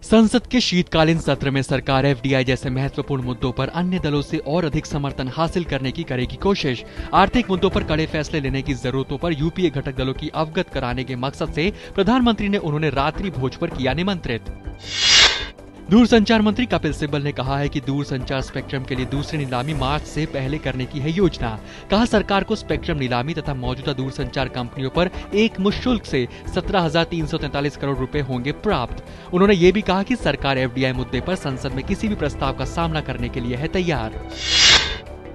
संसद के शीतकालीन सत्र में सरकार एफडीआई जैसे महत्वपूर्ण मुद्दों पर अन्य दलों से और अधिक समर्थन हासिल करने की करेगी कोशिश। आर्थिक मुद्दों पर कड़े फैसले लेने की जरूरतों पर यूपीए घटक दलों की अवगत कराने के मकसद से प्रधानमंत्री ने उन्होंने रात्रि भोज पर किया निमंत्रित। दूरसंचार मंत्री कपिल सिब्बल ने कहा है कि दूरसंचार स्पेक्ट्रम के लिए दूसरी नीलामी मार्च से पहले करने की है योजना। कहा सरकार को स्पेक्ट्रम नीलामी तथा मौजूदा दूरसंचार कंपनियों पर एक मुश्त शुल्क से 17,343 करोड़ रुपए होंगे प्राप्त। उन्होंने ये भी कहा कि सरकार एफडीआई मुद्दे पर संसद में किसी भी प्रस्ताव का सामना करने के लिए है तैयार।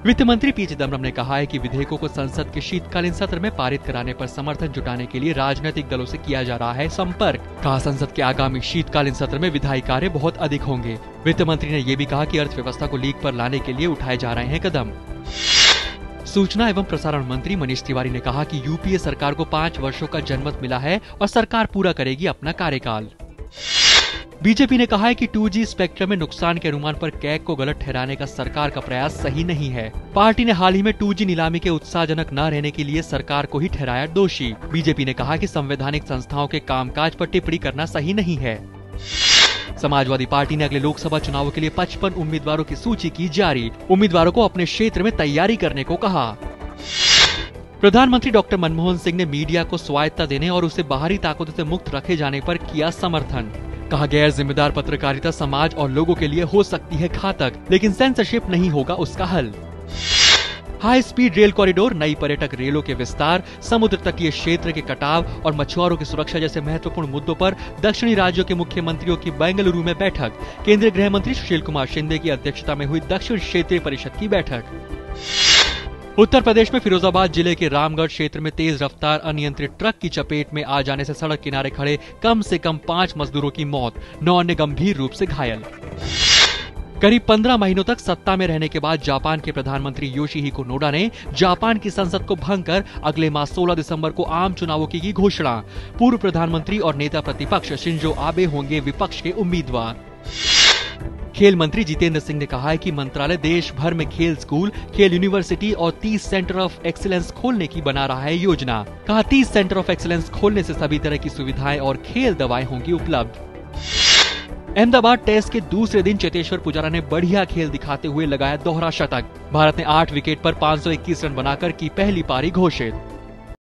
वित्त मंत्री पी चिदम्बरम ने कहा है कि विधेयकों को संसद के शीतकालीन सत्र में पारित कराने पर समर्थन जुटाने के लिए राजनीतिक दलों से किया जा रहा है संपर्क। कहा संसद के आगामी शीतकालीन सत्र में विधायी कार्य बहुत अधिक होंगे। वित्त मंत्री ने यह भी कहा कि अर्थव्यवस्था को लीक पर लाने के लिए उठाए जा रहे हैं कदम। सूचना एवं प्रसारण मंत्री मनीष तिवारी ने कहा कि यूपीए सरकार को 5 वर्षों का जनमत मिला है और सरकार पूरा करेगी अपना कार्यकाल। बीजेपी ने कहा है कि 2G स्पेक्ट्रम में नुकसान के अनुमान पर कैग को गलत ठहराने का सरकार का प्रयास सही नहीं है। पार्टी ने हाल ही में 2G नीलामी के उत्साहजनक न रहने के लिए सरकार को ही ठहराया दोषी। बीजेपी ने कहा कि संवैधानिक संस्थाओं के कामकाज पर टिप्पणी करना सही नहीं है। समाजवादी पार्टी ने अगले लोकसभा चुनावों के लिए 55 उम्मीदवारों की सूची की जारी। उम्मीदवारों को अपने क्षेत्र में तैयारी करने को कहा। प्रधानमंत्री डॉक्टर मनमोहन सिंह ने मीडिया को स्वायत्तता देने और उसे बाहरी ताकतों से मुक्त रखे जाने पर किया समर्थन। कहा गैर जिम्मेदार पत्रकारिता समाज और लोगों के लिए हो सकती है घातक, लेकिन सेंसरशिप नहीं होगा उसका हल। हाई स्पीड रेल कॉरिडोर, नई पर्यटक रेलों के विस्तार, समुद्र तटीय क्षेत्र के कटाव और मछुआरों की सुरक्षा जैसे महत्वपूर्ण मुद्दों पर दक्षिणी राज्यों के मुख्यमंत्रियों की बेंगलुरु में बैठक। केंद्रीय गृह मंत्री सुशील कुमार शिंदे की अध्यक्षता में हुई दक्षिण क्षेत्रीय परिषद की बैठक। उत्तर प्रदेश में फिरोजाबाद जिले के रामगढ़ क्षेत्र में तेज रफ्तार अनियंत्रित ट्रक की चपेट में आ जाने से सड़क किनारे खड़े कम से कम 5 मजदूरों की मौत, 9 अन्य गंभीर रूप से घायल। करीब 15 महीनों तक सत्ता में रहने के बाद जापान के प्रधानमंत्री योशिहिको नोडा ने जापान की संसद को भंग कर अगले माह 16 दिसंबर को आम चुनावों की घोषणा। पूर्व प्रधानमंत्री और नेता प्रतिपक्ष शिंजो आबे होंगे विपक्ष के उम्मीदवार। खेल मंत्री जितेंद्र सिंह ने कहा है कि मंत्रालय देश भर में खेल स्कूल, खेल यूनिवर्सिटी और 30 सेंटर ऑफ एक्सीलेंस खोलने की बना रहा है योजना। कहा 30 सेंटर ऑफ एक्सीलेंस खोलने से सभी तरह की सुविधाएं और खेल दवाएं होंगी उपलब्ध। अहमदाबाद टेस्ट के दूसरे दिन चेतेश्वर पुजारा ने बढ़िया खेल दिखाते हुए लगाया दोहरा शतक। भारत ने 8 विकेट पर 521 रन बनाकर की पहली पारी घोषित।